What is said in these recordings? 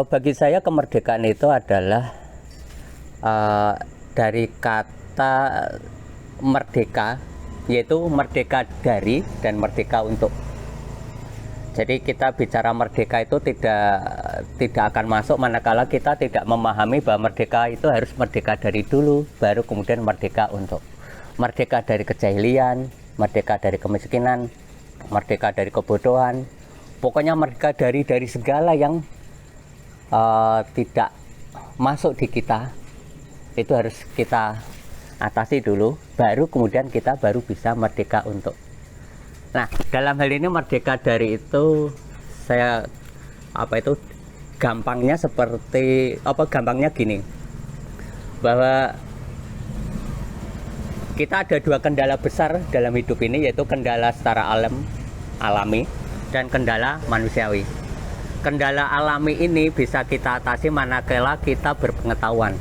Bagi saya kemerdekaan itu adalah dari kata merdeka, yaitu merdeka dari dan merdeka untuk. Jadi kita bicara merdeka itu tidak akan masuk manakala kita tidak memahami bahwa merdeka itu harus merdeka dari dulu, baru kemudian merdeka untuk. Merdeka dari kejahilian, merdeka dari kemiskinan, merdeka dari kebodohan, pokoknya merdeka dari segala yang tidak masuk di kita, itu harus kita atasi dulu, baru kemudian kita baru bisa merdeka untuk. Nah, dalam hal ini merdeka dari itu saya gampangnya gampangnya gini, bahwa kita ada dua kendala besar dalam hidup ini, yaitu kendala secara alami dan kendala manusiawi. Kendala alami ini bisa kita atasi manakala kita berpengetahuan.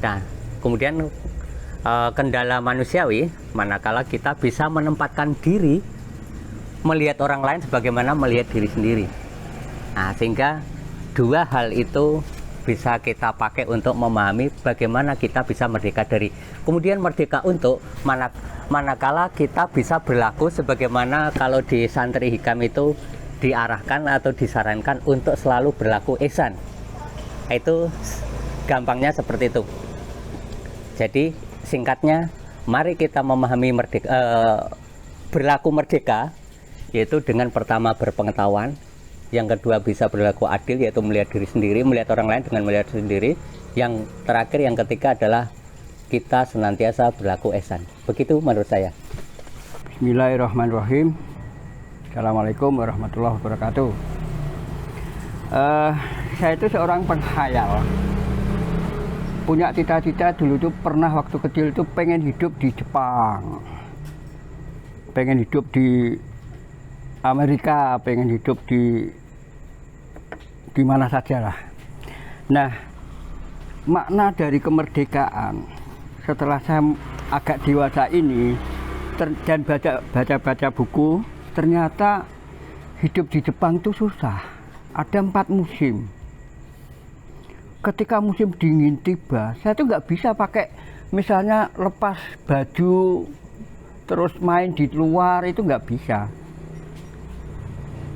Nah, kemudian kendala manusiawi manakala kita bisa menempatkan diri melihat orang lain sebagaimana melihat diri sendiri. Nah, sehingga dua hal itu bisa kita pakai untuk memahami bagaimana kita bisa merdeka dari. Kemudian merdeka untuk manakala kita bisa berlaku sebagaimana kalau di santri hikam itu diarahkan atau disarankan untuk selalu berlaku ihsan. Itu gampangnya seperti itu. Jadi singkatnya, mari kita memahami berlaku merdeka, yaitu dengan pertama berpengetahuan, yang kedua bisa berlaku adil, yaitu melihat diri sendiri, melihat orang lain dengan melihat diri sendiri, yang terakhir, yang ketiga adalah kita senantiasa berlaku ihsan. Begitu menurut saya. Bismillahirrahmanirrahim. Assalamualaikum warahmatullahi wabarakatuh. Saya itu seorang penghayal. Punya cita-cita dulu tuh pernah waktu kecil itu pengen hidup di Jepang, pengen hidup di Amerika, pengen hidup di mana saja lah. Nah, makna dari kemerdekaan setelah saya agak dewasa ini dan baca buku, ternyata hidup di Jepang itu susah. Ada 4 musim. Ketika musim dingin tiba, saya tuh nggak bisa pakai misalnya lepas baju terus main di luar, itu nggak bisa.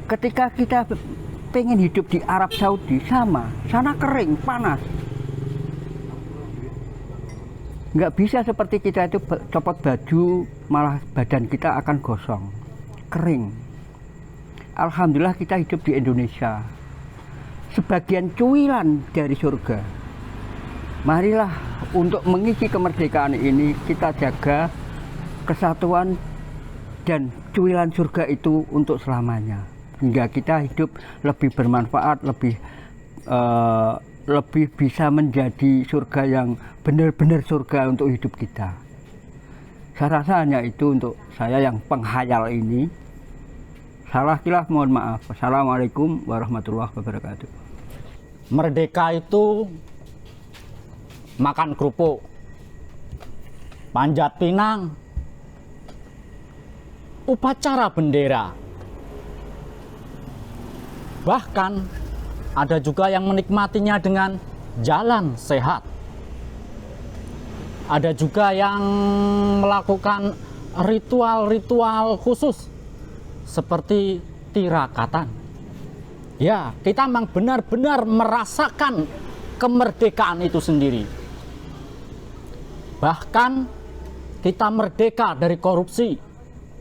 Ketika kita pengen hidup di Arab Saudi, sama, sana kering, panas. Nggak bisa seperti kita itu copot baju, malah badan kita akan gosong, kering. Alhamdulillah kita hidup di Indonesia, sebagian cuilan dari surga. Marilah untuk mengisi kemerdekaan ini kita jaga kesatuan dan cuilan surga itu untuk selamanya, hingga kita hidup lebih bermanfaat, lebih bisa menjadi surga yang benar-benar surga untuk hidup kita. Saya rasa hanya itu untuk saya yang penghayal ini. Salah kilaf mohon maaf. Assalamualaikum warahmatullahi wabarakatuh. Merdeka itu makan kerupuk, panjat pinang, upacara bendera. Bahkan ada juga yang menikmatinya dengan jalan sehat. Ada juga yang melakukan ritual-ritual khusus seperti tirakatan. Ya, kita memang benar-benar merasakan kemerdekaan itu sendiri. Bahkan kita merdeka dari korupsi.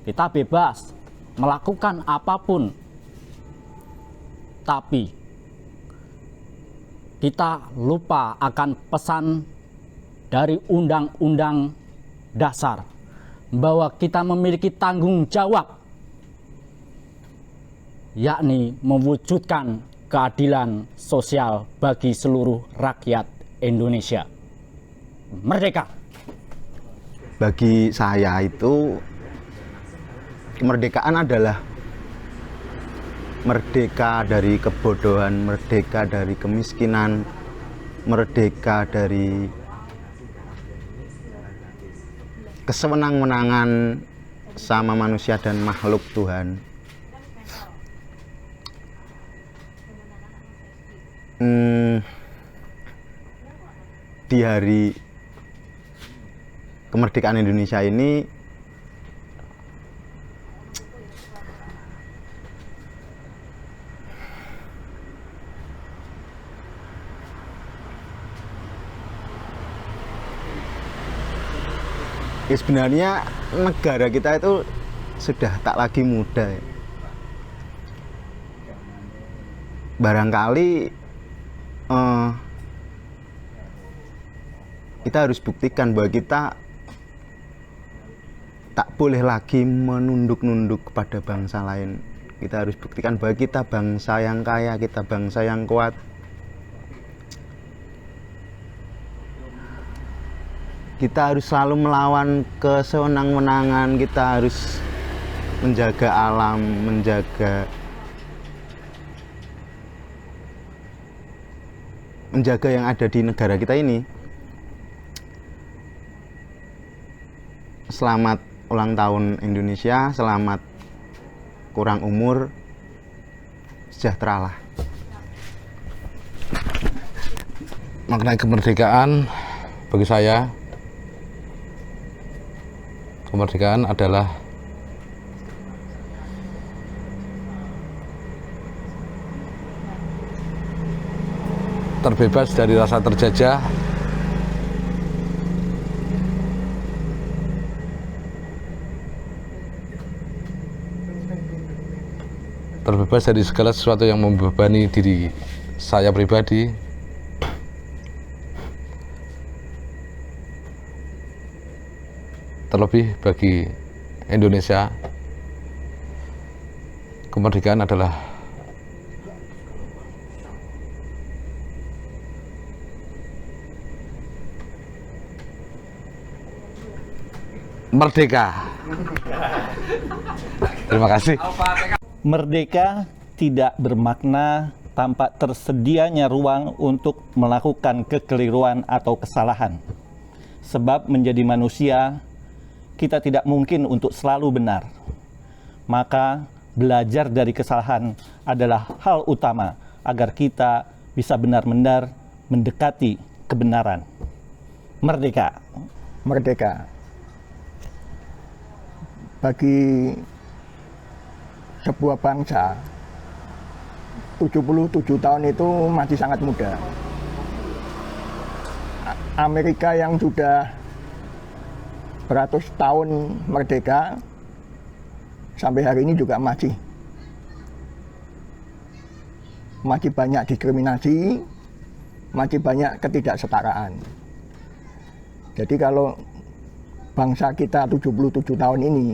Kita bebas melakukan apapun. Tapi kita lupa akan pesan dari Undang-Undang Dasar bahwa kita memiliki tanggung jawab, yakni mewujudkan keadilan sosial bagi seluruh rakyat Indonesia. Merdeka. Bagi saya itu kemerdekaan adalah merdeka dari kebodohan, merdeka dari kemiskinan, merdeka dari kesewenang-wenangan sama manusia dan makhluk Tuhan. di hari kemerdekaan Indonesia ini ya sebenarnya negara kita itu sudah tak lagi muda ya. Barangkali kita harus buktikan bahwa kita tak boleh lagi menunduk-nunduk kepada bangsa lain. Kita harus buktikan bahwa kita bangsa yang kaya, kita bangsa yang kuat. Kita harus selalu melawan kesewenang-wenangan, kita harus menjaga alam, menjaga yang ada di negara kita ini. Selamat ulang tahun Indonesia, selamat kurang umur, sejahteralah. Makna kemerdekaan bagi saya, kemerdekaan adalah terbebas dari rasa terjajah, terbebas dari segala sesuatu yang membebani diri saya pribadi, terlebih bagi Indonesia. Kemerdekaan adalah merdeka. Terima kasih. Merdeka tidak bermakna tanpa tersedianya ruang untuk melakukan kekeliruan atau kesalahan. Sebab menjadi manusia, kita tidak mungkin untuk selalu benar. Maka belajar dari kesalahan adalah hal utama agar kita bisa benar-benar mendekati kebenaran. Merdeka. Merdeka. Bagi sebuah bangsa, 77 tahun itu masih sangat muda. Amerika yang sudah beratus tahun merdeka, sampai hari ini juga masih banyak diskriminasi, masih banyak ketidaksetaraan. Jadi kalau bangsa kita 77 tahun ini,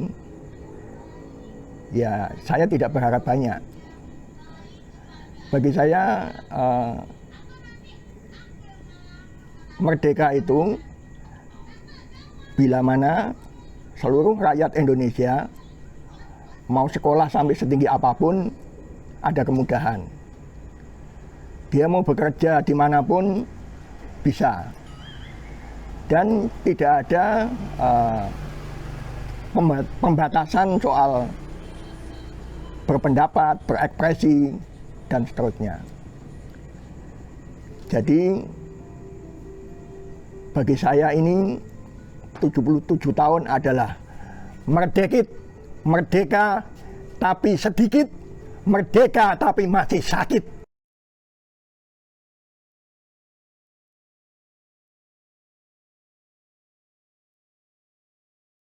ya saya tidak berharap banyak. Bagi saya merdeka itu bila mana seluruh rakyat Indonesia mau sekolah sampai setinggi apapun ada kemudahan. Dia mau bekerja dimanapun bisa. Dan tidak ada pembatasan soal berpendapat, berekspresi, dan seterusnya. Jadi bagi saya ini 77 tahun adalah merdeka tapi sedikit, merdeka tapi masih sakit.